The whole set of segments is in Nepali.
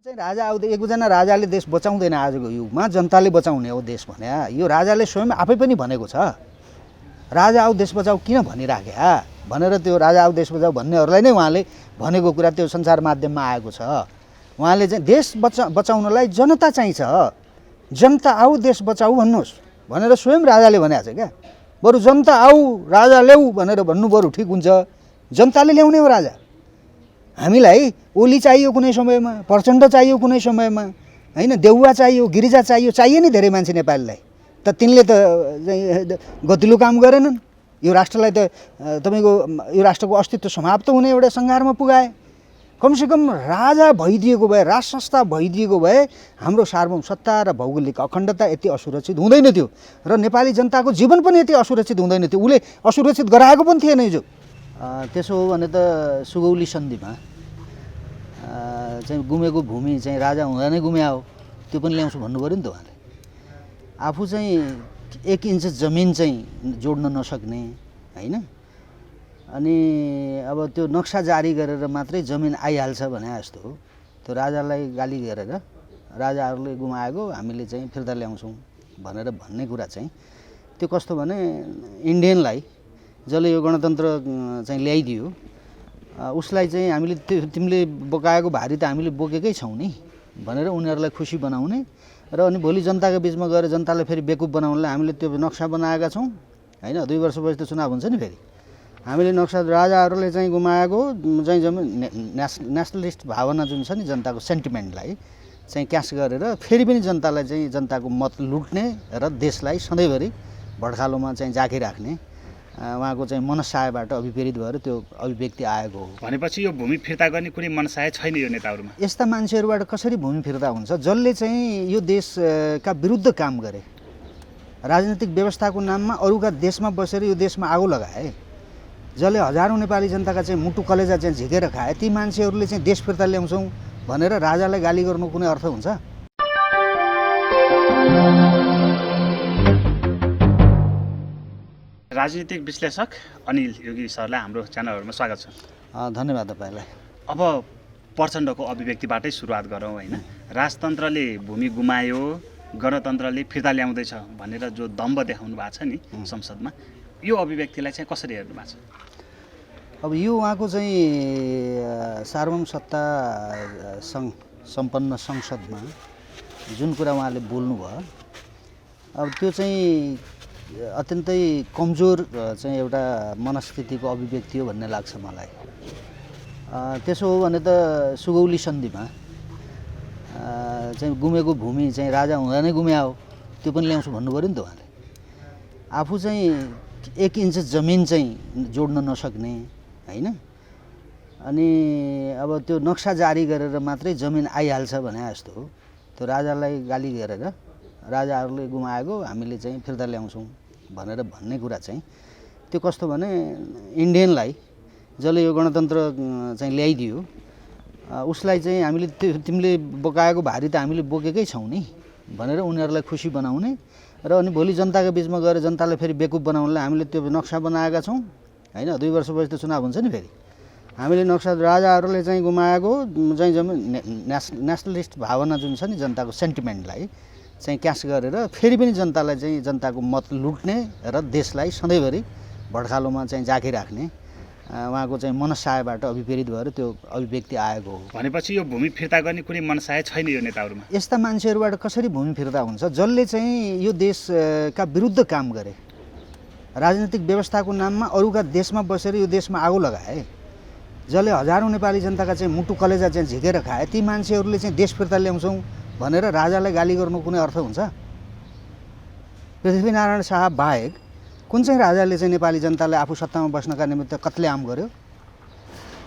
चाहिँ राजा आउँदै एकजना राजाले देश बचाउँदैन आजको युगमा, जनताले बचाउने हो देश भने। यो राजाले स्वयं आफै पनि भनेको छ, राजा आऊ देश बचाऊ किन भनिराख्या भनेर। त्यो राजा आऊ देश बचाऊ भन्नेहरूलाई नै उहाँले भनेको कुरा त्यो सञ्चार माध्यममा आएको छ। उहाँले चाहिँ देश बचाउनलाई जनता चाहिन्छ, जनता आऊ देश बचाऊ भन्नुहोस् भनेर स्वयं राजाले भनेको छ क्या। बरु जनता आऊ राजा ल्याऊ भनेर भन्नु बरु ठिक हुन्छ। जनताले ल्याउने हो राजा। हामीलाई ओली चाहियो कुनै समयमा, प्रचण्ड चाहियो कुनै समयमा, हैन, देउवा चाहियो, गिरिजा चाहियो नि धेरै मान्छे नेपालीलाई। त तिनले त गतिलो काम गरेनन्। यो राष्ट्रलाई त तपाईँको यो राष्ट्रको अस्तित्व समाप्त हुने एउटा सङ्घारमा पुगाए। कमसेकम राजा भइदिएको भए, राज संस्था भइदिएको भए हाम्रो सार्वभौम सत्ता र भौगोलिक अखण्डता यति असुरक्षित हुँदैन थियो र नेपाली जनताको जीवन पनि यति असुरक्षित हुँदैन थियो। उसले असुरक्षित गराएको पनि थिएन हिजो। त्यसो हो भने त सुगौली सन्धिमा चाहिँ गुमेको भूमि चाहिँ राजा हुँदा नै गुम्या हो, त्यो पनि ल्याउँछु भन्नु पऱ्यो नि त उहाँले। आफू चाहिँ 1 इन्च जमिन चाहिँ जोड्न नसक्ने, होइन, अनि अब त्यो नक्सा जारी गरेर मात्रै जमिन आइहाल्छ भने जस्तो हो। त्यो राजालाई गाली गरेर राजाहरूले गुमाएको हामीले चाहिँ फिर्ता ल्याउँछौँ भनेर भन्ने कुरा चाहिँ त्यो कस्तो भने इन्डियनलाई जसले यो गणतन्त्र चाहिँ ल्याइदियो उसलाई चाहिँ हामीले तिमीले बोकाएको भारी त हामीले बोकेकै छौँ नि भनेर उनीहरूलाई खुसी बनाउने र अनि भोलि जनताको बिचमा गएर जनतालाई फेरि बेकुफ बनाउनलाई हामीले त्यो नक्सा बनाएका छौँ, होइन। 2 वर्षपछि त चुनाव हुन्छ नि फेरि। हामीले नक्सा राजाहरूले चाहिँ गुमाएको चाहिँ जमिन नेसनलिस्ट भावना जुन छ नि, जनताको सेन्टिमेन्टलाई चाहिँ क्यास गरेर फेरि पनि जनतालाई चाहिँ जनताको मत लुट्ने र देशलाई सधैँभरि भड्खालोमा चाहिँ जाकिराख्ने उहाँको चाहिँ मनसायबाट अभिप्रेरित भएर त्यो अभिव्यक्ति आएको हो। भनेपछि यो भूमि फिर्ता गर्ने कुनै मनसाय छैन यो नेताहरूमा। यस्ता मान्छेहरूबाट कसरी भूमि फिर्ता हुन्छ? जसले चाहिँ यो देशका विरुद्ध काम गरे, राजनीतिक व्यवस्थाको नाममा अरूका देशमा बसेर यो देशमा आगो लगाए, जसले हजारौँ नेपाली जनताका चाहिँ मुटु कलेजा चाहिँ झिकेर खाए, ती मान्छेहरूले चाहिँ देश फिर्ता ल्याउँछौँ भनेर राजालाई गाली गर्नु कुनै अर्थ हुन्छ? राजनीतिक विश्लेषक अनिल योगी सरलाई हाम्रो च्यानलहरूमा स्वागत छ। धन्यवाद तपाईँलाई। अब प्रचण्डको अभिव्यक्तिबाटै सुरुवात गरौँ, होइन। राजतन्त्रले भूमि गुमायो, गणतन्त्रले फिर्ता ल्याउँदैछ भनेर जो दम्ब देखाउनु भएको छ नि संसदमा, यो अभिव्यक्तिलाई चाहिँ कसरी हेर्नु भएको छ? अब यो उहाँको चाहिँ सार्वभौम सत्ता सम्पन्न संसदमा जुन कुरा उहाँले बोल्नुभयो, अब त्यो चाहिँ अत्यन्तै कमजोर चाहिँ एउटा मनस्थितिको अभिव्यक्ति हो भन्ने लाग्छ मलाई। त्यसो हो भने त सुगौली सन्धिमा चाहिँ गुमेको भूमि चाहिँ राजा हुँदा नै गुम्या हो, त्यो पनि ल्याउँछु भन्नु पऱ्यो नि त उहाँले। आफू चाहिँ 1 इन्च जमिन चाहिँ जोड्न नसक्ने, होइन, अनि अब त्यो नक्सा जारी गरेर मात्रै जमिन आइहाल्छ भने जस्तो हो। त्यो राजालाई गाली गरेर राजाहरूले गुमाएको हामीले चाहिँ फिर्ता ल्याउँछौँ भनेर भन्ने कुरा चाहिँ त्यो कस्तो भने इन्डियनलाई जसले यो गणतन्त्र चाहिँ ल्याइदियो उसलाई चाहिँ हामीले तिमीले बोकाएको भारी त हामीले बोकेकै छौँ नि भनेर उनीहरूलाई खुसी बनाउने र अनि भोलि जनताको बिचमा गएर जनतालाई फेरि बेकुफ बनाउनलाई हामीले त्यो नक्सा बनाएका छौँ, होइन। 2 वर्षपछि त चुनाव हुन्छ नि फेरि। हामीले नक्सा राजाहरूले चाहिँ गुमाएको चाहिँ जमिन नेसनलिस्ट भावना जुन छ नि, जनताको सेन्टिमेन्टलाई चाहिँ क्यास गरेर फेरि पनि जनतालाई चाहिँ जनताको मत लुट्ने र देशलाई सधैँभरि भड्खालोमा चाहिँ जाकिराख्ने उहाँको चाहिँ मनसायबाट अभिप्रेरित भएर त्यो अभिव्यक्ति आएको हो। भनेपछि यो भूमि फिर्ता गर्ने कुनै मनसाय छैन यो नेताहरूमा। यस्ता मान्छेहरूबाट कसरी भूमि फिर्ता हुन्छ? जसले चाहिँ यो देशका विरुद्ध काम गरे, राजनीतिक व्यवस्थाको नाममा अरूका देशमा बसेर यो देशमा आगो लगाए, जसले हजारौँ नेपाली जनताका चाहिँ मुटु कलेजा चाहिँ झिकेर खाए, ती मान्छेहरूले चाहिँ देश फिर्ता ल्याउँछौँ भनेर राजालाई गाली गर्नु कुनै अर्थ हुन्छ? पृथ्वीनारायण शाह बाहेक कुन चाहिँ राजाले चाहिँ नेपाली जनतालाई आफू सत्तामा बस्नका निमित्त कत्लेआम गर्यो?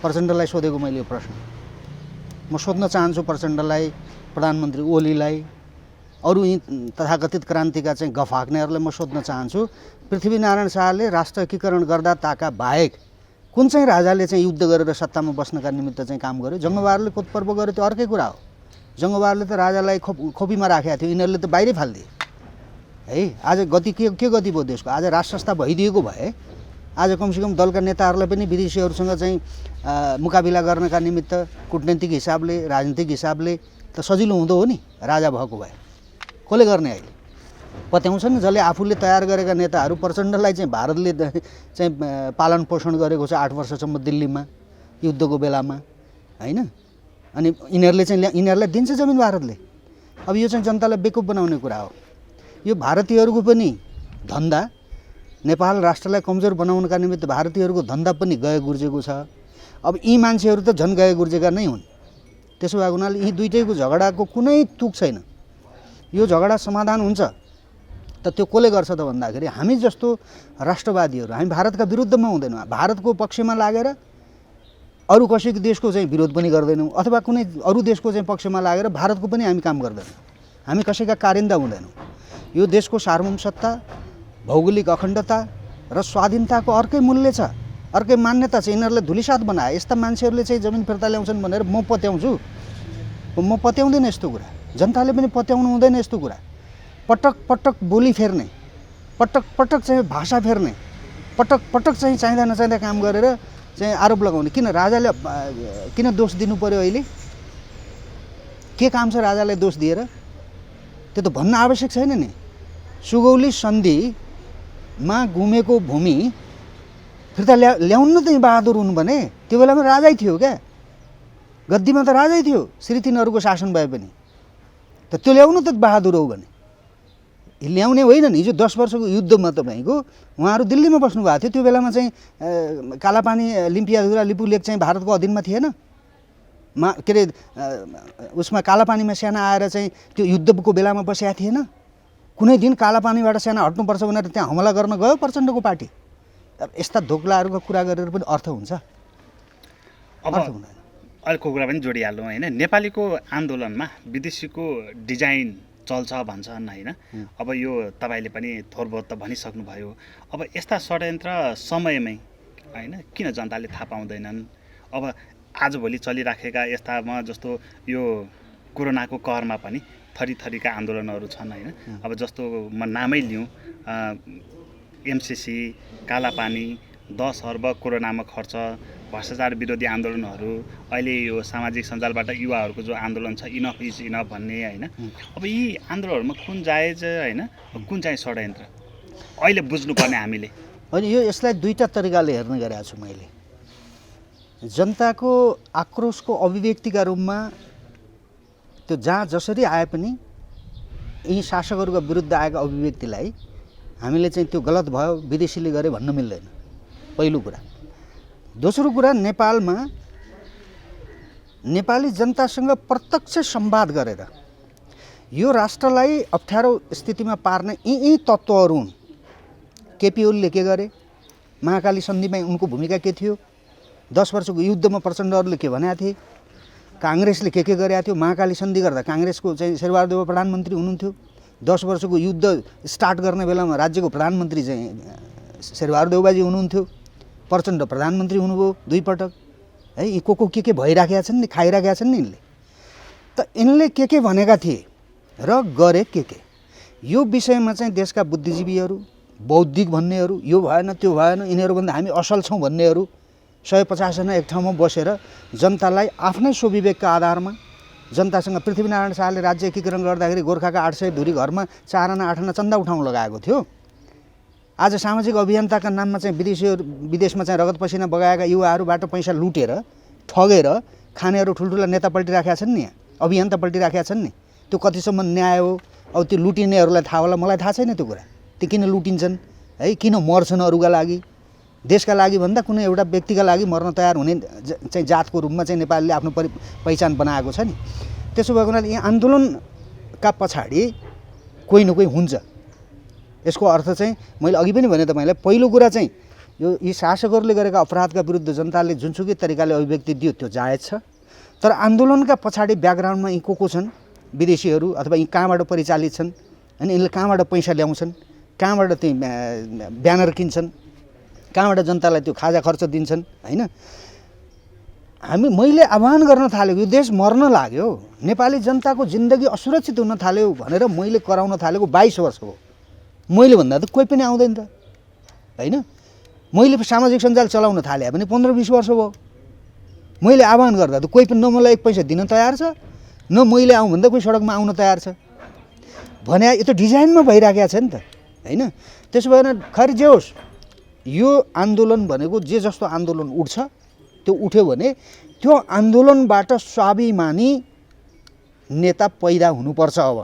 प्रचण्डलाई सोधेको मैले यो प्रश्न म सोध्न चाहन्छु। प्रचण्डलाई, प्रधानमन्त्री ओलीलाई, अरू यी तथाकथित क्रान्तिका चाहिँ गफाक्नेहरूलाई म सोध्न चाहन्छु, पृथ्वीनारायण शाहले राष्ट्र एकीकरण गर्दा ताका बाहेक कुन चाहिँ राजाले चाहिँ युद्ध गरेर सत्तामा बस्नका निमित्त चाहिँ काम गर्यो? जङ्गबहादुरले कोतपर्व गर्यो, त्यो अर्कै कुरा हो। जङ्गबहादुरले त राजालाई खोपीमा राखेको थियो, यिनीहरूले त बाहिरै फालिदिए है। आज गति के गति भयो देशको? आज राज संस्था भइदिएको भए आज कमसेकम दलका नेताहरूलाई पनि विदेशीहरूसँग चाहिँ मुकाबिला गर्नका निमित्त कूटनीतिक हिसाबले, राजनीतिक हिसाबले त सजिलो हुँदो हो नि राजा भएको भए कसले गर्ने अहिले पत्याउँछ नि जसले आफूले तयार गरेका नेताहरू प्रचण्डलाई चाहिँ भारतले चाहिँ पालन पोषण गरेको छ 8 वर्षसम्म दिल्लीमा युद्धको बेलामा हैन अनि यिनीहरूलाई दिन्छ जमिन भारतले अब यो चाहिँ जनतालाई बेकुफ बनाउने कुरा हो यो भारतीयहरूको पनि धन्दा नेपाल राष्ट्रलाई कमजोर बनाउनका निमित्त भारतीयहरूको धन्दा पनि गए गुर्जेको छ अब यी मान्छेहरू त झन् गए गुर्जेका नै हुन् त्यसो भएको हुनाले यी दुईटैको झगडाको कुनै तुक छैन यो झगडा समाधान हुन्छ त त्यो कसले गर्छ त भन्दाखेरि हामी जस्तो राष्ट्रवादीहरू हामी भारतका विरुद्धमा हुँदैनौँ भारतको पक्षमा लागेर अरू कसैको देशको चाहिँ विरोध पनि गर्दैनौँ अथवा कुनै अरू देशको चाहिँ पक्षमा लागेर भारतको पनि हामी काम गर्दैनौँ हामी कसैका कारिन्दा हुँदैनौँ यो देशको सार्वभौमसत्ता भौगोलिक अखण्डता र स्वाधीनताको अर्कै मूल्य छ अर्कै मान्यता छ यिनीहरूलाई धुलिसात बनाए यस्ता मान्छेहरूले चाहिँ जमिन फिर्ता ल्याउँछन् भनेर म पत्याउँछु म पत्याउँदैन यस्तो कुरा जनताले पनि पत्याउनु हुँदैन यस्तो कुरा पटक पटक बोली फेर्ने पटक पटक चाहिँ भाषा फेर्ने पटक पटक चाहिँ चाहिँदा नचाहिँदा काम गरेर चाहिँ आरोप लगाउने किन राजाले किन दोष दिनु पर्यो अहिले के काम छ राजालाई दोष दिएर त्यो त भन्न आवश्यक छैन नि सुगौली सन्धिमा गुमेको भूमि फिर्ता ल्याउनु त बहादुर हुनु भने त्यो बेलामा राजै थियो क्या गद्दीमा त राजै थियो श्री तिनीहरूको शासन भए पनि त त्यो ल्याउनु त बहादुर हो भने ल्याउने होइन नि हिजो 10 वर्षको युद्धमा तपाईँको उहाँहरू दिल्लीमा बस्नु भएको थियो त्यो बेलामा चाहिँ कालापानी लिम्पियाधुरा लिपु लेक चाहिँ भारतको अधीनमा थिएन के अरे उसमा कालापानीमा सेना आएर चाहिँ त्यो युद्धको बेलामा बसेका थिएन कुनै दिन कालापानीबाट सेना हट्नुपर्छ भनेर त्यहाँ हमला गर्न गयो प्रचण्डको पार्टी यस्ता धोक्लाहरूको कुरा गरेर पनि अर्थ हुन्छ अब अर्को कुरा पनि जोडिहालौँ होइन नेपालीको आन्दोलनमा विदेशीको डिजाइन चल्छ भन्छन् होइन अब यो तपाईँले पनि थोर बहुत त भनिसक्नुभयो अब यस्ता षड्यन्त्र समयमै होइन किन जनताले थाहा पाउँदैनन् अब आजभोलि चलिराखेका यस्तामा जस्तो यो कोरोनाको कहरमा पनि थरी थरीका आन्दोलनहरू छन् होइन अब जस्तो म नामै लिउँ एमसिसी कालापानी 10 अर्ब कोरोनामा खर्च भ्रष्टाचार विरोधी आन्दोलनहरू अहिले यो सामाजिक सञ्जालबाट युवाहरूको जो आन्दोलन छ इनफ इज इनफ भन्ने होइन अब यी आन्दोलनहरूमा कुन जायज होइन कुन चाहिँ षड्यन्त्र अहिले बुझ्नुपर्ने हामीले होइन यो यसलाई दुईटा तरिकाले हेर्ने गरेको छु मैले जनताको आक्रोशको अभिव्यक्तिका रूपमा त्यो जहाँ जसरी आए पनि यी शासकहरूका विरुद्ध आएका अभिव्यक्तिलाई हामीले चाहिँ त्यो गलत भयो विदेशीले गरे भन्न मिल्दैन पहिलो कुरा दोस्रो कुरा नेपालमा नेपाली जनतासँग प्रत्यक्ष संवाद गरेर यो राष्ट्रलाई अप्ठ्यारो स्थितिमा पार्ने यी तत्त्वहरू हुन् केपी ओलीले के गरे महाकाली सन्धिमा उनको भूमिका के थियो 10 वर्षको युद्धमा प्रचण्डहरूले के भनेका थिए काङ्ग्रेसले के गरेका थियो महाकाली सन्धि गर्दा काङ्ग्रेसको चाहिँ शेरबहादुर प्रधानमन्त्री हुनुहुन्थ्यो 10 वर्षको युद्ध स्टार्ट गर्ने बेलामा राज्यको प्रधानमन्त्री चाहिँ शेरबहादुर देउबाजी हुनुहुन्थ्यो प्रचण्ड प्रधानमन्त्री हुनुभयो 2 पटक है यी को के भइराखेका छन् नि खाइराखेका छन् नि यिनले त यिनले के भनेका थिए र गरे के यो विषयमा चाहिँ देशका बुद्धिजीवीहरू बौद्धिक भन्नेहरू यो भएन त्यो भएन यिनीहरूभन्दा हामी असल छौँ भन्नेहरू 150 जना एक ठाउँमा बसेर जनतालाई आफ्नै स्वविवेकका आधारमा जनतासँग पृथ्वीनारायण शाहले राज्य एकीकरण गर्दाखेरि गोर्खाका 800 धुरी घरमा 4 आना 8 आना चन्दा उठाउन लगाएको थियो आज सामाजिक अभियन्ताका नाममा चाहिँ विदेशमा चाहिँ रगत पसिना बगाएका युवाहरूबाट पैसा लुटेर ठगेर खानेहरू ठुल्ठुला नेता पल्टिराखेका छन् नि अभियन्ता पल्टिराखेका छन् नि त्यो कतिसम्म न्याय हो अब त्यो लुटिनेहरूलाई थाहा होला मलाई थाहा छैन त्यो कुरा त्यो किन लुटिन्छन् है किन मर्छन् अरूका लागि देशका लागि भन्दा कुनै एउटा व्यक्तिका लागि मर्न तयार हुने चाहिँ जातको रूपमा चाहिँ नेपालले आफ्नो पहिचान बनाएको छ नि त्यसो भएको हुनाले यहाँ आन्दोलनका पछाडि कोही न कोही हुन्छ यसको अर्थ चाहिँ मैले अघि पनि भने तपाईँलाई पहिलो कुरा चाहिँ यो यी शासकहरूले गरेका अपराधका विरुद्ध जनताले जुनसुकै तरिकाले अभिव्यक्ति दियो त्यो जायज छ तर आन्दोलनका पछाडि ब्याकग्राउन्डमा यी को छन् विदेशीहरू अथवा यी कहाँबाट परिचालित छन् अनि यिनले कहाँबाट पैसा ल्याउँछन् कहाँबाट त्यही ब्यानर किन्छन् कहाँबाट जनतालाई त्यो खाजा खर्च दिन्छन् होइन मैले आह्वान गर्न थालेको यो देश मर्न लाग्यो नेपाली जनताको जिन्दगी असुरक्षित हुन थाल्यो भनेर मैले कराउन थालेको 22 वर्ष हो मैले भन्दा त कोही पनि आउँदैन त होइन मैले सामाजिक सञ्जाल चलाउन थाले पनि 15-20 वर्ष भयो मैले आह्वान गर्दा त कोही पनि न मलाई 1 पैसा दिन तयार छ न मैले आउँ भन्दा कोही सडकमा आउन तयार छ भने यो त डिजाइनमा भइराखेको छ नि त होइन। त्यसो भएर खैर जे होस्, यो आन्दोलन भनेको जे जस्तो आन्दोलन उठ्छ त्यो उठ्यो भने त्यो आन्दोलनबाट स्वाभिमानी नेता पैदा हुनुपर्छ। अब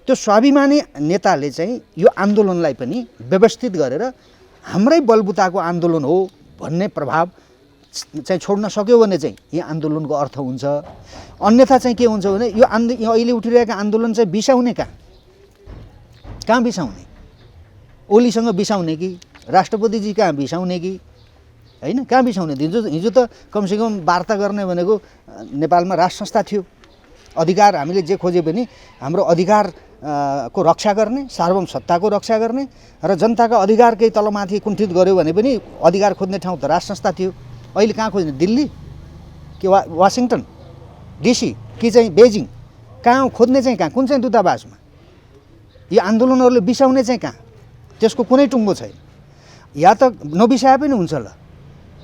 त्यो स्वाभिमानी नेताले चाहिँ यो आन्दोलनलाई पनि व्यवस्थित गरेर हाम्रै बलबुताको आन्दोलन हो भन्ने प्रभाव चाहिँ छोड्न सक्यो भने चाहिँ यो आन्दोलनको अर्थ हुन्छ। अन्यथा चाहिँ के हुन्छ भने यो अहिले उठिरहेको आन्दोलन चाहिँ बिसाउने कहाँ बिसाउने? ओलीसँग बिसाउने कि राष्ट्रपतिजी कहाँ बिसाउने कि होइन? कहाँ बिसाउने? हिजो त कमसेकम वार्ता गर्ने भनेको नेपालमा राज संस्था थियो। अधिकार हामीले जे खोजे पनि हाम्रो अधिकार को रक्षा गर्ने, सार्वभौम सत्ताको रक्षा गर्ने र जनताका अधिकार केही तलमाथि कुण्ठित गर्यो भने पनि अधिकार खोज्ने ठाउँ त राज संस्था थियो। अहिले कहाँ खोज्ने? दिल्ली कि वासिङटन डिसी कि चाहिँ बेजिङ? कहाँ खोज्ने चाहिँ कहाँ? कुन चाहिँ दूतावासमा? यो आन्दोलनहरूले बिसाउने चाहिँ कहाँ? त्यसको कुनै टुङ्गो छैन। या त नबिसाए पनि हुन्छ, ल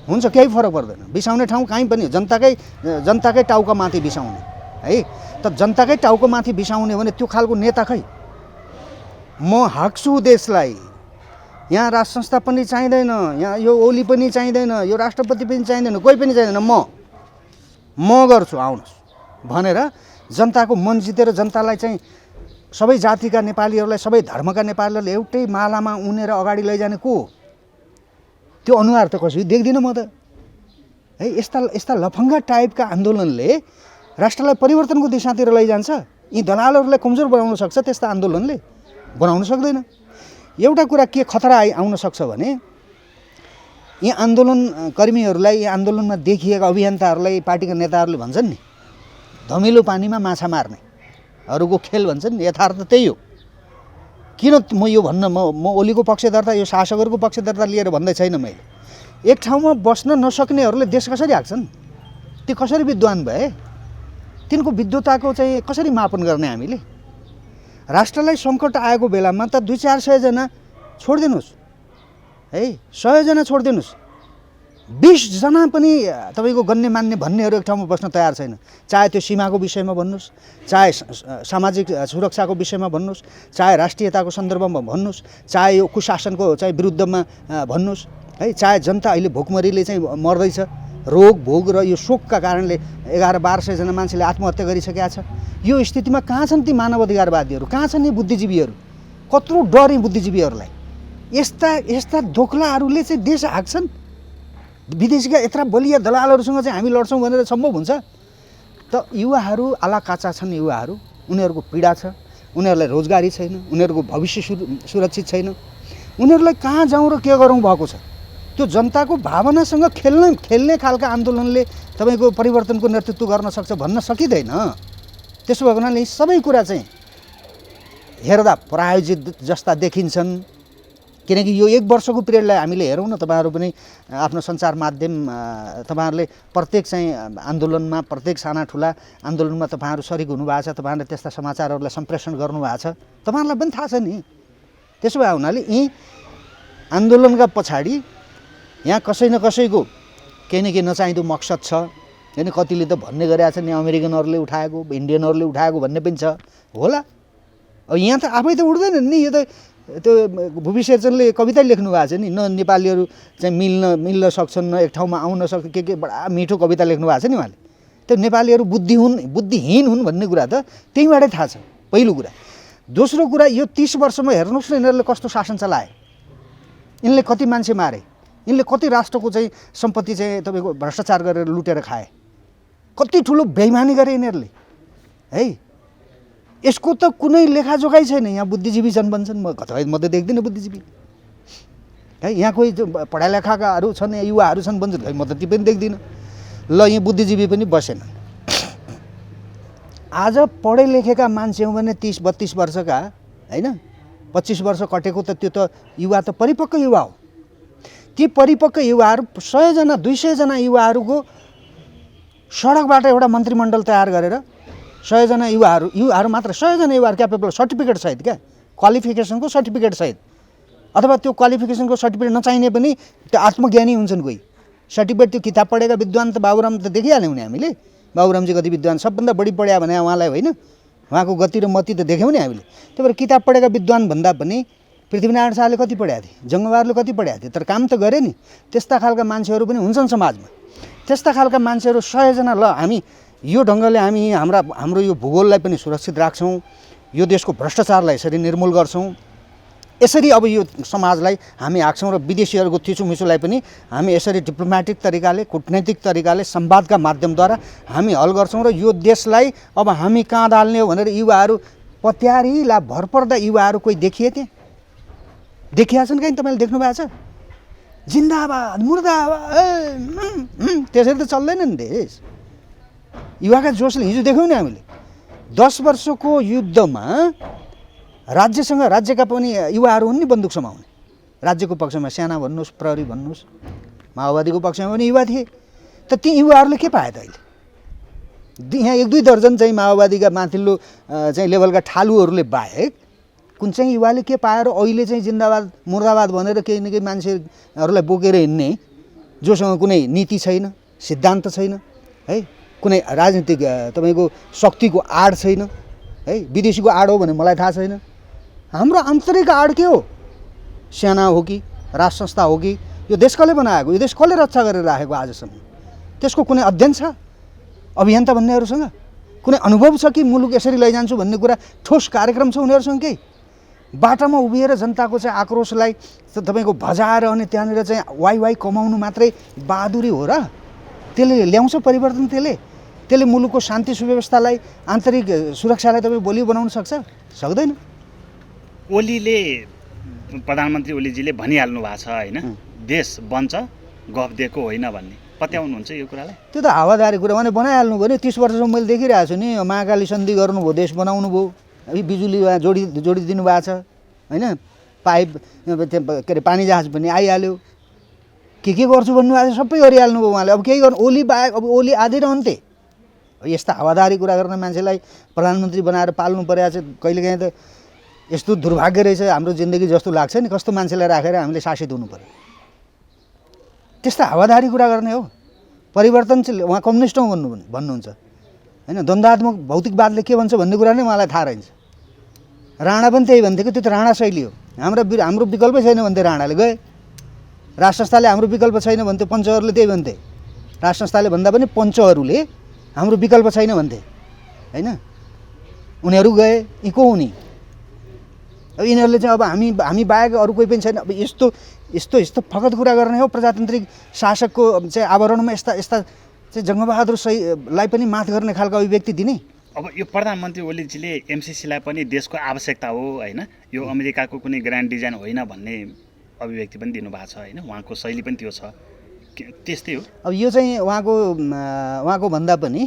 हुन्छ, केही फरक पर्दैन। बिसाउने ठाउँ कहीँ पनि जनताकै टाउका माथि बिसाउने है। त जनताकै टाउको माथि बिसाउने भने त्यो खालको नेता खै? म हाक्छु देशलाई, यहाँ राज संस्था पनि चाहिँदैन, यहाँ यो ओली पनि चाहिँदैन, यो राष्ट्रपति पनि चाहिँदैन, कोही पनि चाहिँदैन, म गर्छु आउनुहोस् भनेर जनताको मन जितेर जनतालाई चाहिँ सबै जातिका नेपालीहरूलाई, सबै धर्मका नेपालीहरूले एउटै मालामा उनेर अगाडि लैजाने को हो? त्यो अनुहार त कसरी देख्दिनँ म त है। यस्ता लफङ्गा टाइपका आन्दोलनले राष्ट्रलाई परिवर्तनको दिशातिर लैजान्छ। यी दलालहरूलाई कमजोर बनाउन सक्छ त्यस्ता आन्दोलनले? बनाउन सक्दैन। एउटा कुरा के खतरा आउन सक्छ भने यी आन्दोलन कर्मीहरूलाई, यी आन्दोलनमा देखिएका अभियन्ताहरूलाई पार्टीका नेताहरूले भन्छन् नि धमिलो पानीमा माछा मार्नेहरूको खेल भन्छन् नि, यथार्थ त्यही हो। किन म यो भन्न म ओलीको पक्षधर्ता, यो शासकहरूको पक्षधर्ता लिएर भन्दै छैन मैले। एक ठाउँमा बस्न नसक्नेहरूले देश कसरी हाँक्छन्? ती कसरी विद्वान भए? तिनको विद्वताको चाहिँ कसरी मापन गर्ने हामीले? राष्ट्रलाई सङ्कट आएको बेलामा त 200-400 जना छोडिदिनुहोस् है, 100 जना छोडिदिनुहोस्, 20 जना पनि तपाईँको गण्यमान्य भन्नेहरू एक ठाउँमा बस्न तयार छैन। चाहे त्यो सीमाको विषयमा भन्नुहोस्, चाहे सामाजिक सुरक्षाको विषयमा भन्नुहोस्, चाहे राष्ट्रियताको सन्दर्भमा भन्नुहोस्, चाहे यो कुशासनको चाहिँ विरुद्धमा भन्नुहोस् है, चाहे जनता अहिले भोकमरीले चाहिँ मर्दैछ, रोग भोग र यो शोकका कारणले 1100-1200 जना मान्छेले आत्महत्या गरिसकेका छ। यो स्थितिमा कहाँ छन् ती मानव अधिकारवादीहरू? कहाँ छन् यी बुद्धिजीवीहरू? कत्रो डर यी बुद्धिजीवीहरूलाई? यस्ता दोक्लाहरूले चाहिँ देश हाँक्छन्। विदेशीका यत्रा बलिया दलालहरूसँग चाहिँ हामी लड्छौँ भनेर सम्भव हुन्छ त? युवाहरू आलाकाचा छन्, युवाहरू, उनीहरूको पीडा छ, उनीहरूलाई रोजगारी छैन, उनीहरूको भविष्य सुरक्षित छैन, उनीहरूलाई कहाँ जाउँ र के गरौँ भएको छ। त्यो जनताको भावनासँग खेल्ने खालका आन्दोलनले तपाईँको परिवर्तनको नेतृत्व गर्न सक्छ भन्न सकिँदैन। त्यसो भएको हुनाले सबै कुरा चाहिँ हेर्दा प्रायोजित जस्ता देखिन्छन्। किनकि यो 1 वर्षको पिरियडलाई हामीले हेरौँ न, तपाईँहरू पनि आफ्नो सञ्चार माध्यम तपाईँहरूले प्रत्येक चाहिँ आन्दोलनमा, प्रत्येक साना ठुला आन्दोलनमा तपाईँहरू सरिक हुनुभएको छ, तपाईँहरूले त्यस्ता समाचारहरूलाई सम्प्रेषण गर्नुभएको छ, तपाईँहरूलाई पनि थाहा छ नि। त्यसो भए हुनाले यी आन्दोलनका पछाडि यहाँ कसै न कसैको केही न केही नचाहिँदो मकसद छ। होइन, कतिले त भन्ने गरेका छन् यहाँ अमेरिकनहरूले उठाएको, इन्डियनहरूले उठाएको भन्ने पनि छ होला। अब यहाँ त आफै त उठ्दैन नि। यो त त्यो भुपी शेरचनले कविता लेख्नु भएको छ नि, न नेपालीहरू चाहिँ मिल्न सक्छन्, न एक ठाउँमा आउन सक्छ, के बडा मिठो कविता लेख्नु भएको छ नि उहाँले। त्यो नेपालीहरू बुद्धिहीन हुन् भन्ने कुरा त त्यहीँबाटै थाहा छ, पहिलो कुरा। दोस्रो कुरा, यो 30 वर्षमा हेर्नुहोस् न यिनीहरूले कस्तो शासन चलाए, यिनले कति मान्छे मारे, यिनले कति राष्ट्रको चाहिँ सम्पत्ति चाहिँ तपाईँको भ्रष्टाचार गरेर लुटेर खाए, कति ठुलो बेइमानी गरे यिनीहरूले है। यसको त कुनै लेखाजोखाइ छैन। यहाँ बुद्धिजीवी छन् भन्छन्, म त देख्दिनँ बुद्धिजीवी है। यहाँ कोही पढा लेखाकाहरू छन्, युवाहरू छन् भन्छन्, खै म त ती पनि देख्दिनँ। ल यहाँ बुद्धिजीवी पनि बसेन। आज पढे लेखेका मान्छे हो भने 30-32 वर्षका होइन, 25 वर्ष कटेको त त्यो त युवा त परिपक्व युवा हो। ती परिपक्व युवाहरू 100 जना 200 जना युवाहरूको सडकबाट एउटा मन्त्रीमण्डल तयार गरेर 100 जना युवाहरू मात्र, 100 जना युवाहरू क्यापेबल, सर्टिफिकेट सहित, क्या क्वालिफिकेसनको सर्टिफिकेट सहित, अथवा त्यो क्वालिफिकेसनको सर्टिफिकेट नचाहिने पनि त्यो आत्मज्ञानी हुन्छन् कोही। सर्टिफिकेट त्यो किताब पढेका विद्वान त बाबुराम त देखिहाल्यौँ नि हामीले, बाबुरामजी कति विद्वान, सबभन्दा बढी पढ्या भने उहाँलाई होइन, उहाँको गति र मति त देख्यौँ नि हामीले। त्यही भएर किताब पढेका विद्वान भन्दा पनि पृथ्वीनारायण शाहले कति पढ्या थिए, जङ्गबहादुरले कति पढ्या थिए, तर काम त गरे नि। त्यस्ता खालका मान्छेहरू पनि हुन्छन् समाजमा। त्यस्ता खालका मान्छेहरू 100 जना, ल हामी यो ढङ्गले हाम्रो यो भूगोललाई पनि सुरक्षित राख्छौँ, यो देशको भ्रष्टाचारलाई यसरी निर्मूल गर्छौँ, यसरी अब यो समाजलाई हामी हाँक्छौँ र विदेशीहरूको थिचुमिचुलाई पनि हामी यसरी डिप्लोमेटिक तरिकाले, कूटनैतिक तरिकाले, संवादका माध्यमद्वारा हामी हल गर्छौँ र यो देशलाई अब हामी कहाँ हाल्ने हो भनेर युवाहरू पत्यारीला भरपर्दा युवाहरू कोही देखिए थिए? देखिया छन् कहीँ? तपाईँले देख्नु भएको छ? जिन्दाबाद मुर्दाबाद त्यसरी त चल्दैन नि देश। युवाका जोसले हिजो देख्यौँ नि हामीले 10 वर्षको युद्धमा राज्यसँग, राज्यका पनि युवाहरू हुन् नि बन्दुक समाउने। राज्यको पक्षमा सेना भन्नुहोस्, प्रहरी भन्नुहोस्, माओवादीको पक्षमा पनि युवा थिए। त ती युवाहरूले के पाए त अहिले? यहाँ 1-2 दर्जन चाहिँ माओवादीका माथिल्लो चाहिँ लेभलका ठालुहरूले बाहेक कुन चाहिँ युवाले के पाएर अहिले चाहिँ जिन्दाबाद मुर्दाबाद भनेर केही न केही मान्छेहरूलाई बोकेर हिँड्ने, जोसँग कुनै नीति छैन, सिद्धान्त छैन, है, कुनै राजनीतिक तपाईँको शक्तिको आड छैन, है, विदेशीको आड हो भने मलाई थाहा छैन। हाम्रो आन्तरिक आड के हो? सेना हो कि राज संस्था हो कि यो देश कसले बनाएको, यो देश कसले रक्षा गरेर राखेको आजसम्म? त्यसको कुनै अध्ययन छ अभियन्ता भन्नेहरूसँग? कुनै अनुभव छ कि मुलुक यसरी लैजान्छु भन्ने कुरा ठोस कार्यक्रम छ उनीहरूसँग? केही बाटामा उभिएर जनताको चाहिँ आक्रोशलाई तपाईँको भजाएर अनि त्यहाँनिर चाहिँ वाइ कमाउनु मात्रै बहादुरी हो र? त्यसले ल्याउँछ परिवर्तन? त्यसले मुलुकको शान्ति सुव्यवस्थालाई, आन्तरिक सुरक्षालाई तपाईँ बलियो बनाउन सक्छ? सक्दैन। ओलीले, प्रधानमन्त्री ओलीजीले भनिहाल्नु भएको छ होइन, देश बन्छ गफ दिएको होइन भन्ने, पत्याउनुहुन्छ यो कुरालाई? त्यो त हावादारी कुरा भने बनाइहाल्नु भयो नि। 30 वर्षसम्म मैले देखिरहेको छु नि, महाकाली सन्धि गर्नुभयो, देश बनाउनु भयो, बिजुली जोडिदिनु भएको छ होइन, पाइप के अरे पानी जहाज पनि आइहाल्यो, के गर्छु भन्नुभएको छ सबै गरिहाल्नु भयो उहाँले। अब केही गर्नु ओली बाहेक, अब ओली आधी रहन्थे। यस्ता हावादारी कुरा गर्न मान्छेलाई प्रधानमन्त्री बनाएर पाल्नु परेको छ। कहिलेकाहीँ त यस्तो दुर्भाग्य रहेछ हाम्रो जिन्दगी जस्तो लाग्छ नि, कस्तो मान्छेलाई राखेर हामीले शासित हुनु पर्यो। त्यस्ता हावादारी कुरा गर्ने हो। परिवर्तनशील उहाँ कम्युनिस्ट हौँ भन्नुहुन्छ होइन, द्वन्द्वात्मक भौतिकवादले के भन्छ भन्ने कुरा नै उहाँलाई थाहा रहन्छ। राणा पनि त्यही भन्थे कि त्यो त राणा शैली हो, हाम्रो विकल्पै छैन भन्थे राणाले, गए। राज संस्थाले हाम्रो विकल्प छैन भन्थ्यो, पञ्चहरूले त्यही भन्थे। राज संस्थाले भन्दा पनि पञ्चहरूले हाम्रो विकल्प छैन भन्थे होइन, उनीहरू गए। यी को हुने? अब यिनीहरूले चाहिँ अब हामी बाहेक अरू कोही पनि छैन। अब यस्तो फगत कुरा गर्ने हो प्रजातान्त्रिक शासकको चाहिँ आवरणमा यस्ता चाहिँ जङ्गबहादुरलाई पनि माथ गर्ने खालको अभिव्यक्ति दिने। अब यो प्रधानमन्त्री ओलीजीले एमसिसीलाई पनि देशको आवश्यकता हो होइन, यो अमेरिकाको कुनै ग्रान्ड डिजाइन होइन भन्ने अभिव्यक्ति पनि दिनुभएको छ होइन, उहाँको शैली पनि त्यो छ, त्यस्तै हो। अब यो चाहिँ उहाँको भन्दा पनि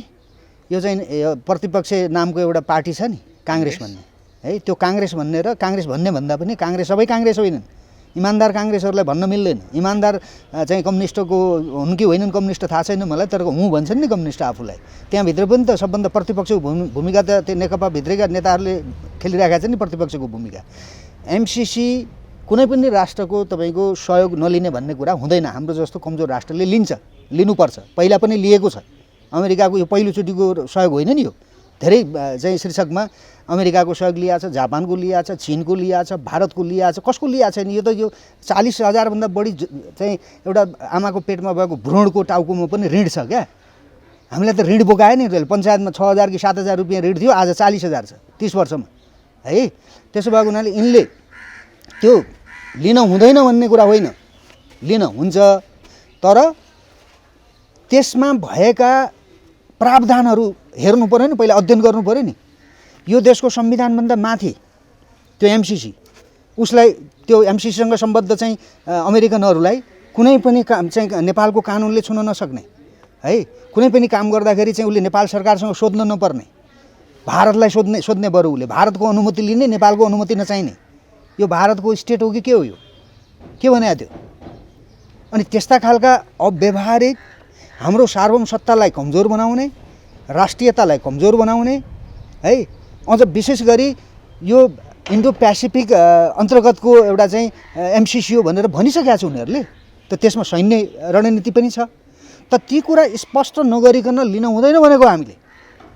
यो चाहिँ प्रतिपक्ष नामको एउटा पार्टी छ नि, काङ्ग्रेस भन्ने, है, त्यो काङ्ग्रेस भन्ने र काङ्ग्रेस भन्ने भन्दा पनि काङ्ग्रेस सबै काङ्ग्रेस होइनन्। इमान्दार काङ्ग्रेसहरूलाई भन्न मिल्दैन। इमान्दार चाहिँ कम्युनिस्टको हुन् कि होइनन् कम्युनिस्ट थाहा छैन मलाई, तर हुँ भन्छन् नि कम्युनिस्ट आफूलाई। त्यहाँभित्र पनि त सबभन्दा प्रतिपक्षको भूमिका त त्यो नेकपा भित्रैका नेताहरूले खेलिरहेका छन् नि प्रतिपक्षको भूमिका। एमसिसी कुनै पनि राष्ट्रको तपाईँको सहयोग नलिने भन्ने कुरा हुँदैन। हाम्रो जस्तो कमजोर राष्ट्रले लिनुपर्छ, पहिला पनि लिएको छ। अमेरिकाको यो पहिलोचोटिको सहयोग होइन नि, यो धेरै चाहिँ शीर्षकमा अमेरिकाको सहयोग लिएको छ, जापानको लिएको छ, चिनको लिएको छ, भारतको लिएको छ, कसको लिएको छैन? यो त यो 40,000 भन्दा बढी चाहिँ एउटा आमाको पेटमा भएको भ्रूणको टाउकोमा पनि ऋण छ क्या। हामीलाई त ऋण बोकायो नि, पञ्चायतमा 6,000 कि 7,000 रुपियाँ ऋण थियो, आज 40,000 छ 30 वर्षमा, है। त्यसो भएको हुनाले यिनले त्यो लिन हुँदैन भन्ने कुरा होइन, लिन हुन्छ, तर त्यसमा भएका प्रावधानहरू हेर्नु पऱ्यो नि, पहिला अध्ययन गर्नु पऱ्यो नि। यो देशको संविधानभन्दा माथि त्यो एमसिसी, उसलाई त्यो एमसिसीसँग सम्बद्ध चाहिँ अमेरिकनहरूलाई कुनै पनि काम चाहिँ नेपालको कानुनले छुन नसक्ने, है, कुनै पनि काम गर्दाखेरि चाहिँ उसले नेपाल सरकारसँग सोध्न नपर्ने, भारतलाई सोध्ने बरु उसले भारतको अनुमति लिने, नेपालको अनुमति नचाहिने। यो भारतको स्टेट हो कि के हो? यो के भनेको थियो? अनि त्यस्ता खालका अव्यवहारिक हाम्रो सार्वभौमसत्तालाई कमजोर बनाउने, राष्ट्रियतालाई कमजोर बनाउने, है, अझ विशेष गरी यो इन्डो पेसिफिक अन्तर्गतको एउटा चाहिँ एमसिसी हो भनेर भनिसकेका छ उनीहरूले। त त्यसमा सैन्य रणनीति पनि छ, त ती कुरा स्पष्ट नगरिकन लिन हुँदैन भनेको हामीले।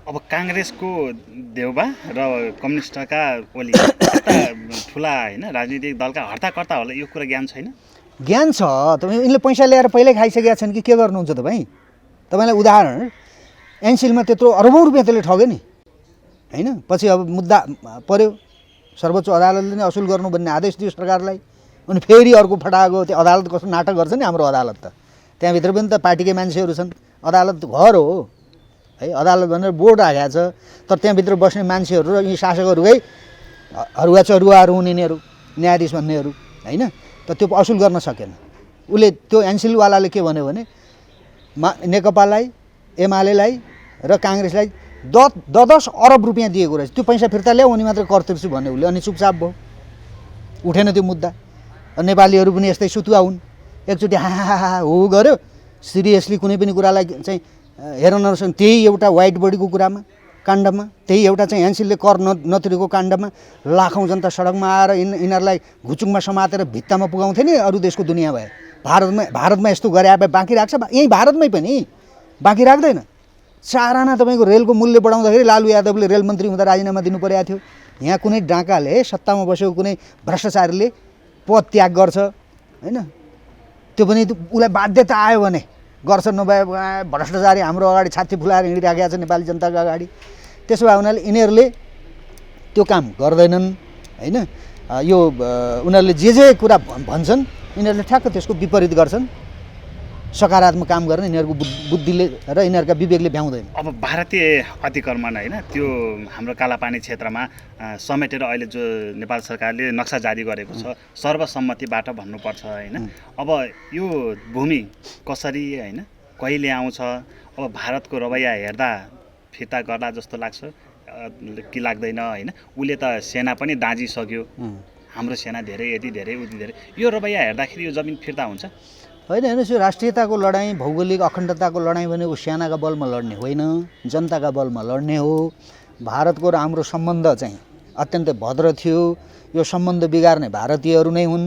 अब काङ्ग्रेसको देउबा र कम्युनिस्टका ओली यस्ता ठुला होइन राजनीतिक दलका हर्ताकर्ता होला यो कुरा ज्ञान छैन? ज्ञान छ, तपाईँ यिनले पैसा ल्याएर पहिल्यै खाइसकेका छन् कि के गर्नुहुन्छ तपाईँ? तपाईँलाई उदाहरण, एनसिलमा त्यत्रो अरबौँ रुपियाँ त्यसले ठग्यो नि होइन। पछि अब मुद्दा पर्यो, सर्वोच्च अदालतले नै असुल गर्नु भन्ने आदेश दियो सरकारलाई। अनि फेरि अर्को फटाएको त्यो अदालत कस्तो नाटक गर्छ नि हाम्रो अदालत त। त्यहाँभित्र पनि त पार्टीकै मान्छेहरू छन्, अदालत घर हो है, अदालत भनेर बोर्ड राखेको छ, तर त्यहाँभित्र बस्ने मान्छेहरू र यी शासकहरूकै हरुवा चरुवाहरू हुने यिनीहरू न्यायाधीश भन्नेहरू होइन। त त्यो असुल गर्न सकेन उसले। त्यो एनसिलवालाले के भन्यो भने नेकपालाई, एमालेलाई र काङ्ग्रेसलाई 10 अरब रुपियाँ दिएको रहेछ, त्यो पैसा फिर्ता ल्याऊ अनि मात्र कर तिर्छु भन्यो उसले। अनि चुपचाप भयो, उठेन त्यो मुद्दा। नेपालीहरू पनि यस्तै सुतुवा हुन्, एकचोटि हा हो गऱ्यो, सिरियसली कुनै पनि कुरालाई चाहिँ हेर्न नसक्ने, त्यही एउटा वाइट बडीको कुरामा काण्डमा, त्यही एउटा चाहिँ एनसिलले कर नतिरेको काण्डमा लाखौँ जनता सडकमा आएर यिनीहरूलाई घुचुङमा समातेर भित्तामा पुगाउँथे नि अरू देशको दुनियाँ भए। भारतमा यस्तो गरे भए बाँकी राख्छ? यहीँ भारतमै पनि बाँकी राख्दैन। 4 आना तपाईँको रेलको मूल्य बढाउँदाखेरि लालु यादवले रेल मन्त्री हुँदा राजीनामा दिनु परेको थियो। यहाँ कुनै डाँकाले सत्तामा बसेको कुनै भ्रष्टाचारीले पद त्याग गर्छ होइन, त्यो पनि उसलाई बाध्यता आयो भने गर्छ, नभए भ्रष्टाचारी हाम्रो अगाडि छाती फुलाएर हिँडिराखेको छ नेपाली जनताको अगाडि। त्यसो भए हुनाले यिनीहरूले त्यो काम गर्दैनन् होइन। यो उनीहरूले जे कुरा भन्छन् यिनीहरूले ठ्याक्क त्यसको विपरीत गर्छन्। सकारात्मक काम गर्न यिनीहरूको बुद्धिले र यिनीहरूका विवेकले भ्याउँदैन। अब भारतीय अतिक्रमण होइन त्यो हाम्रो कालापानी क्षेत्रमा समेटेर अहिले जो नेपाल सरकारले नक्सा जारी गरेको छ सर्वसम्मतिबाट भन्नुपर्छ होइन। अब यो भूमि कसरी होइन कहिले आउँछ? अब भारतको रवैया हेर्दा फिर्ता गर्ला जस्तो लाग्छ कि लाग्दैन होइन? उसले त सेना पनि दाँजिसक्यो, हाम्रो सेना धेरै यति धेरै उति धेरै, यो रवैया हेर्दाखेरि यो जमिन फिर्ता हुन्छ? होइन हेर्नुहोस्, यो राष्ट्रियताको लडाइँ, भौगोलिक अखण्डताको लडाइँ भनेको सेनाका बलमा लड्ने होइन, जनताका बलमा लड्ने हो। भारतको र हाम्रो सम्बन्ध चाहिँ अत्यन्तै भद्र थियो। यो सम्बन्ध बिगार्ने भारतीयहरू नै हुन्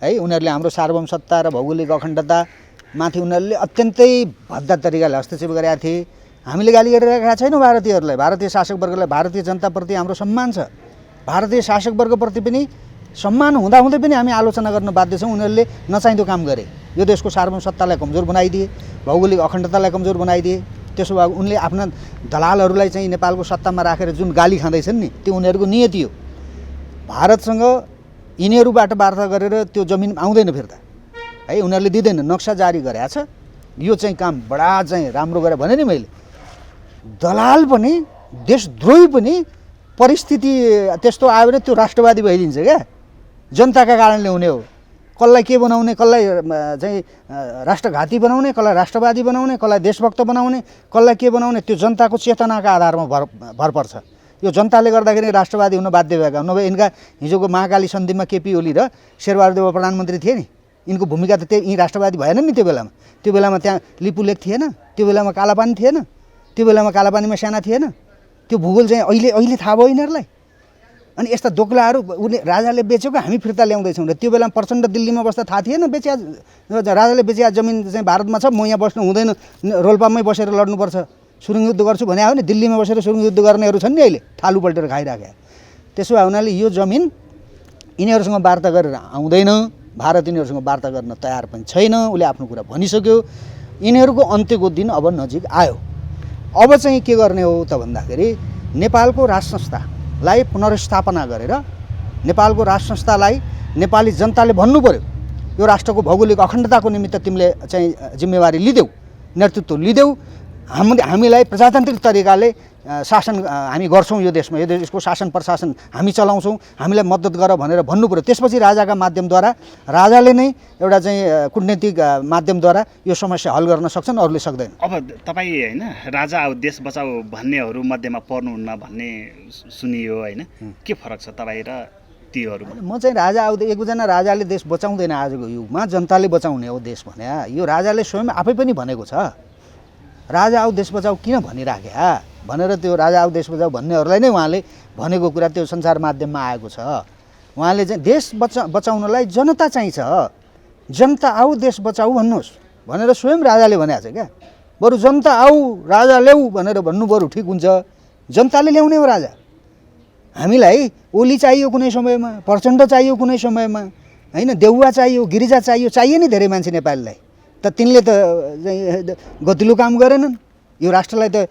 है। उनीहरूले हाम्रो सार्वभौमसत्ता र भौगोलिक अखण्डतामाथि उनीहरूले अत्यन्तै भद्दा तरिकाले हस्तक्षेप गरेका थिए। हामीले गाली गरिरहेका छैनौँ भारतीयहरूलाई, भारतीय शासकवर्गलाई। भारतीय जनताप्रति हाम्रो सम्मान छ, भारतीय शासकवर्गप्रति पनि सम्मान हुँदाहुँदै पनि हामी आलोचना गर्न बाध्य छौँ। उनीहरूले नचाहिँदो काम गरे, यो देशको सार्वभौमसत्तालाई कमजोर बनाइदिए, भौगोलिक अखण्डतालाई कमजोर बनाइदिए। त्यसो भए उनले आफ्ना दलालहरूलाई चाहिँ नेपालको सत्तामा राखेर जुन गाली खाँदैछन् नि त्यो उनीहरूको नियति हो। भारतसँग यिनीहरूबाट वार्ता गरेर त्यो जमिन आउँदैन फिर्ता है, उनीहरूले दिँदैन। नक्सा जारी गरेको छ, यो चाहिँ काम बडा चाहिँ राम्रो गरे भने नि मैले। दलाल पनि देशद्रोही पनि परिस्थिति त्यस्तो आयो भने त्यो राष्ट्रवादी भइदिन्छ क्या, जनताका कारणले हुने हो। कसलाई के बनाउने, कसलाई चाहिँ राष्ट्रघाती बनाउने, कसलाई राष्ट्रवादी बनाउने, कसलाई देशभक्त बनाउने, कसलाई के बनाउने, त्यो जनताको चेतनाका आधारमा भर पर्छ। यो जनताले गर्दाखेरि राष्ट्रवादी हुन बाध्य भएका, नभए यिनका हिजोको महाकाली सन्धिमा केपी ओली र शेरबहादुर देउवा प्रधानमन्त्री थिए नि, यिनको भूमिका त त्यही यी राष्ट्रवादी भएन नि त्यो बेलामा। त्यो बेलामा त्यहाँ लिपुलेख थिएन, त्यो बेलामा कालापानी थिएन, त्यो बेलामा कालापानीमा सेना थिएन। त्यो भूगोल चाहिँ अहिले थाहा भयो यिनीहरूलाई। अनि यस्ता दोक्लाहरू उसले राजाले बेचेको हामी फिर्ता ल्याउँदैछौँ र त्यो बेलामा प्रचण्ड दिल्लीमा बस्दा थाहा थिएन बेचिया राजाले बेचिया जमिन चाहिँ भारतमा छ, म यहाँ बस्नु हुँदैन, रोल्पामै बसेर लड्नुपर्छ, सुरुङ युद्ध गर्छु भने आयो नि। दिल्लीमा बसेर सुरुङ युद्ध गर्नेहरू छन् नि अहिले, थालु पल्टेर खाइराखे। त्यसो भए हुनाले यो जमिन यिनीहरूसँग वार्ता गरेर आउँदैन, भारत यिनीहरूसँग वार्ता गर्न तयार पनि छैन। उसले आफ्नो कुरा भनिसक्यो। यिनीहरूको अन्त्यको दिन अब नजिक आयो। अब चाहिँ के गर्ने हो त भन्दाखेरि नेपालको राज संस्थालाई पुनर्स्थापना गरेर नेपालको राज संस्थालाई नेपाली जनताले भन्नु पर्यो यो राष्ट्रको भौगोलिक अखण्डताको निमित्त तिमीले चाहिँ जिम्मेवारी लिदेऊ, नेतृत्व लिदेऊ, हामीलाई प्रजातान्त्रिक तरिकाले शासन हामी गर्छौँ, यो देशको शासन प्रशासन हामी चलाउँछौँ, हामीलाई मद्दत गर भनेर भन्नु पर्यो। त्यसपछि राजाका माध्यमद्वारा राजाले नै एउटा चाहिँ कूटनीतिक माध्यमद्वारा यो समस्या हल गर्न सक्छन्, अरूले सक्दैन। अब तपाईँ होइन राजा आऊ देश बचाऊ भन्नेहरू मध्येमा पर्नुहुन्न भन्ने सुनियो होइन, के फरक छ तपाईँ र तीहरू? म चाहिँ राजा आऊ, एकजना राजाले देश बचाउँदैन आजको युगमा, जनताले बचाउने हो देश भने। यो राजाले स्वयं आफै पनि भनेको छ, राजा आऊ देश बचाऊ किन भनिराखे भनेर। त्यो राजा आऊ देश बचाऊ भन्नेहरूलाई नै उहाँले भनेको कुरा त्यो सञ्चार माध्यममा आएको छ। उहाँले चाहिँ देश बचाउनलाई जनता चाहिन्छ, जनता आऊ देश बचाऊ भन्नुहोस्, भनेर स्वयं राजाले भनेको छ क्या। बरु जनता आऊ राजा ल्याऊ भनेर भन्नु बरु ठिक हुन्छ। जनताले ल्याउने हो राजा। हामीलाई ओली चाहियो कुनै समयमा, प्रचण्ड चाहियो कुनै समयमा, होइन, देउवा चाहियो, गिरिजा चाहियो नि धेरै मान्छे नेपालीलाई। त तिनले त गतिलो काम गरेनन्। यो राष्ट्रलाई त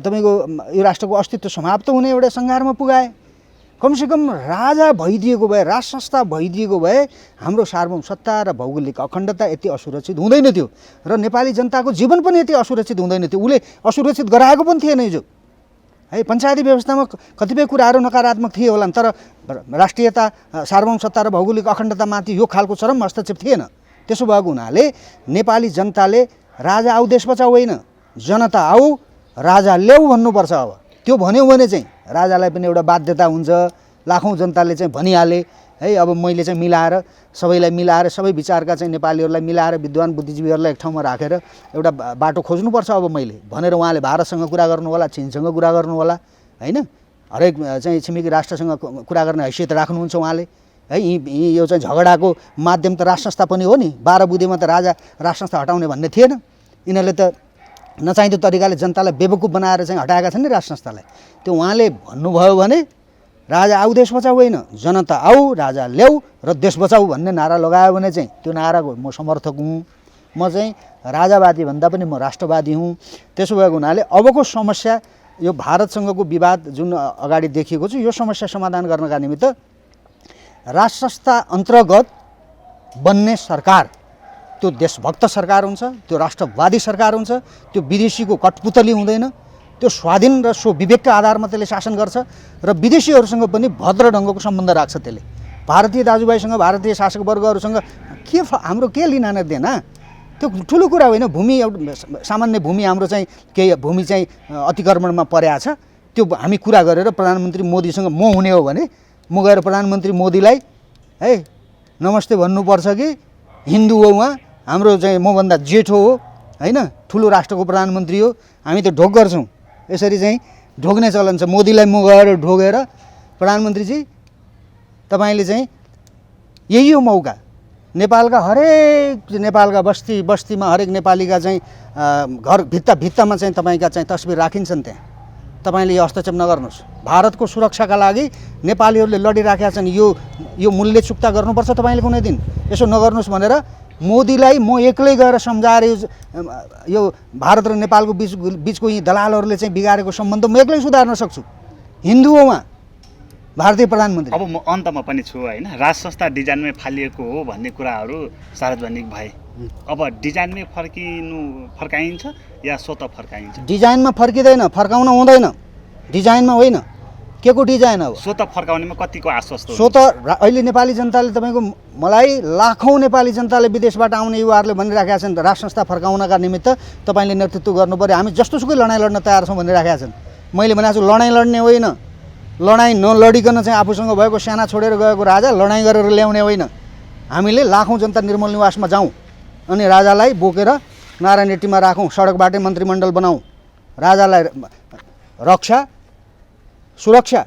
तपाईँको यो राष्ट्रको अस्तित्व समाप्त हुने एउटा सङ्घारमा पुगाए। कमसेकम राजा भइदिएको भए, राज संस्था भइदिएको भए हाम्रो सार्वभौम सत्ता र भौगोलिक अखण्डता यति असुरक्षित हुँदैन थियो र नेपाली जनताको जीवन पनि यति असुरक्षित हुँदैन थियो। उसले असुरक्षित गराएको पनि थिएन हिजो है। पञ्चायती व्यवस्थामा कतिपय कुराहरू नकारात्मक थिए होलान्, तर राष्ट्रियता, सार्वभौम सत्ता र भौगोलिक अखण्डतामाथि यो खालको चरम हस्तक्षेप थिएन। त्यसो भएको हुनाले नेपाली जनताले राजा आऊ देश बचाऊ होइन, जनता आऊ राजा ल्याऊ भन्नुपर्छ। अब त्यो भन्यो भने चाहिँ राजालाई पनि एउटा बाध्यता हुन्छ। लाखौँ जनताले चाहिँ भनिहाले है, अब मैले चाहिँ मिलाएर सबैलाई मिलाएर सबै विचारका चाहिँ नेपालीहरूलाई मिलाएर विद्वान बुद्धिजीवीहरूलाई एक ठाउँमा राखेर एउटा बाटो खोज्नुपर्छ अब मैले भनेर उहाँले भारतसँग कुरा गर्नु होला, चीनसँग कुरा गर्नु होला, होइन, हरेक चाहिँ छिमेकी राष्ट्रसँग कुरा गर्ने हैसियत राख्नुहुन्छ उहाँले है। यो चाहिँ झगडाको माध्यम त राज संस्था पनि हो नि। 12 बुँदेमा त राजा राज संस्था हटाउने भन्ने थिएन। यिनीहरूले त नचाहिँदो तरिकाले जनतालाई बेवकुफ बनाएर चाहिँ हटाएका छन् नि राज संस्थालाई। त्यो उहाँले भन्नुभयो भने राजा आऊ देश बचाऊ होइन, जनता आऊ राजा ल्याऊ र देश बचाऊ भन्ने नारा लगायो भने चाहिँ त्यो नाराको म समर्थक हुँ। म चाहिँ राजावादी भन्दा पनि म राष्ट्रवादी हुँ। त्यसो भएको हुनाले अबको समस्या यो भारतसँगको विवाद जुन अगाडि देखिएको छ, यो समस्या समाधान गर्नका निमित्त राज संस्था अन्तर्गत बन्ने सरकार त्यो देशभक्त सरकार हुन्छ, त्यो राष्ट्रवादी सरकार हुन्छ, त्यो विदेशीको कठपुतली हुँदैन, त्यो स्वाधीन र स्वविवेकका आधारमा त्यसले शासन गर्छ र विदेशीहरूसँग पनि भद्र ढङ्गको सम्बन्ध राख्छ। त्यसले भारतीय दाजुभाइसँग, भारतीय शासक वर्गहरूसँग हाम्रो के लिन देना, त्यो ठुलो कुरा होइन। भूमि एउटा सामान्य भूमि हाम्रो चाहिँ केही भूमि चाहिँ अतिक्रमणमा परेको छ, त्यो हामी कुरा गरेर प्रधानमन्त्री मोदीसँग म हुने हो भने म गएर प्रधानमन्त्री मोदीलाई है नमस्ते भन्नुपर्छ कि हिन्दू हो उहाँ, हाम्रो चाहिँ मभन्दा जेठो हो होइन, ठुलो राष्ट्रको प्रधानमन्त्री हो, हामी त ढोक गर्छौँ। यसरी चाहिँ ढोग्ने चलन छ। मोदीलाई म गएर ढोगेर प्रधानमन्त्रीजी तपाईँले चाहिँ यही हो मौका, नेपालका बस्ती बस्तीमा हरेक नेपालीका चाहिँ घर भित्तामा चाहिँ तपाईँका चाहिँ तस्बिर राखिन्छन्, त्यहाँ तपाईँले यो हस्तक्षेप नगर्नुहोस्। भारतको सुरक्षाका लागि नेपालीहरूले लडिराखेका छन्, यो मूल्य चुक्ता गर्नुपर्छ तपाईँले कुनै दिन, यसो नगर्नुहोस् भनेर मोदीलाई म एक्लै गएर सम्झाएर यो भारत र नेपालको बिचको यी दलालहरूले चाहिँ बिगारेको सम्बन्ध म एक्लै सुधार्न सक्छु। हिन्दू हो उहाँ, भारतीय प्रधानमन्त्री। अब म अन्तमा पनि छु होइन, राज संस्था डिजाइनमै फालिएको हो भन्ने कुराहरू सार्वजनिक भए। अब डिजाइनमै फर्काइन्छ या स्वतः फर्काइन्छ? डिजाइनमा फर्किँदैन, फर्काउन हुँदैन, डिजाइनमा होइन। के को डिजाइन अब? स्वतः फर्काउनेमा कतिको आश्वस्त? स्वतः अहिले नेपाली जनताले तपाईँको मलाई लाखौँ नेपाली जनताले विदेशबाट आउने युवाहरूले भनिराखेका छन् राज संस्था फर्काउनका निमित्त तपाईँले नेतृत्व गर्नु पर्यो, हामी जस्तोसुकै लडाइँ लड्न तयार छौँ भनिराखेका छन्। मैले भनेको छु लडाइँ लड्ने होइन, लडाइँ नलडिकन चाहिँ आफूसँग भएको सेना छोडेर गएको राजा लडाइँ गरेर ल्याउने होइन। हामीले लाखौँ जनता निर्मल निवासमा जाउँ अनि राजालाई बोकेर नारायणहिट्टीमा राखौँ, सडकबाटै मन्त्रीमण्डल बनाऊँ, राजालाई रक्षा सुरक्षा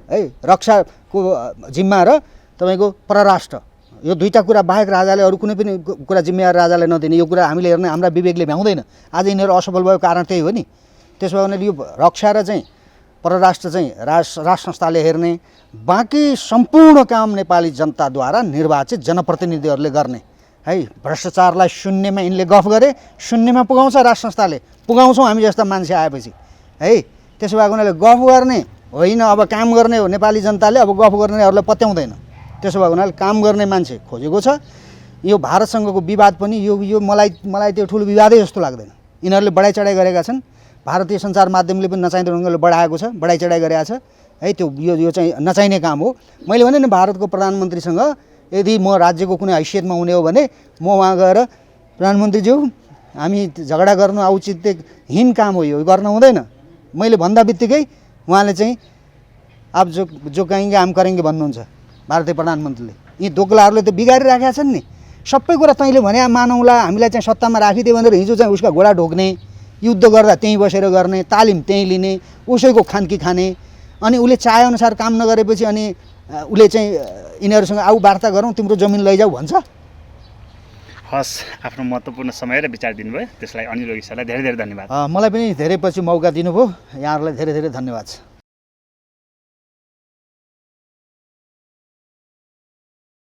है, रक्षाको जिम्मा र तपाईँको परराष्ट्र, यो दुईटा कुरा बाहेक राजाले अरू कुनै पनि कुरा जिम्मेवार राजाले नदिने, यो कुरा हामीले हेर्ने हाम्रा विवेकले भ्याउँदैन। आज यिनीहरू असफल भएको कारण त्यही हो नि। त्यसो भए यो रक्षा र चाहिँ परराष्ट्र चाहिँ राज संस्थाले हेर्ने, बाँकी सम्पूर्ण काम नेपाली जनताद्वारा निर्वाचित जनप्रतिनिधिहरूले गर्ने है। भ्रष्टाचारलाई शून्यमा यिनले गफ गरे, शून्यमा पुगाउँछ राज संस्थाले, पुगाउँछौँ हामी जस्ता मान्छे आएपछि है। त्यसो भएको हुनाले गफ गर्ने होइन, अब काम गर्ने हो नेपाली जनताले, अब गफ गर्नेहरूलाई पत्याउँदैन। त्यसो भएको हुनाले काम गर्ने मान्छे खोजेको छ। यो भारतसँगको विवाद पनि यो मलाई त्यो ठुलो विवादै जस्तो लाग्दैन। यिनीहरूले बढाइ चढाइ गरेका छन्, भारतीय सञ्चार माध्यमले पनि नचाहिँदो ढङ्गले बढाएको छ, बढाइ चढाइ गरेका छ है। त्यो यो चाहिँ नचाहिने काम हो। मैले भने नि भारतको प्रधानमन्त्रीसँग यदि म राज्यको कुनै हैसियतमा हुने हो भने म वहाँ गएर प्रधानमन्त्रीज्यू हामी झगडा गर्नु औचित्यहीन काम हो, यो गर्न हुँदैन, मैले भन्दा बित्तिकै उहाँले चाहिँ अब जो कहेंगे हम करेंगे भन्नुहुन्छ भारतीय प्रधानमन्त्रीले। यी दोग्लाहरूले त बिगारिराखेका छन् नि। सबै कुरा तैँले भने मानौँला, हामीलाई चाहिँ सत्तामा राखिदियो भनेर हिजो चाहिँ उसका घोडा ढोक्ने, युद्ध गर्दा त्यहीँ बसेर गर्ने, तालिम त्यहीँ लिने, उसैको खानकी खाने, अनि उसले चाहेअनुसार काम नगरेपछि अनि उसले चाहिँ यिनीहरूसँग आऊ वार्ता गरौँ तिम्रो जमिन लैजाऊ भन्छ। हस्, आफ्नो महत्त्वपूर्ण समय र विचार दिनुभयो त्यसलाई अनिल योगी सरलाई धेरै धेरै धन्यवाद। मलाई पनि धेरै पछि मौका दिनुभयो, यहाँहरूलाई धेरै धेरै धन्यवाद छ।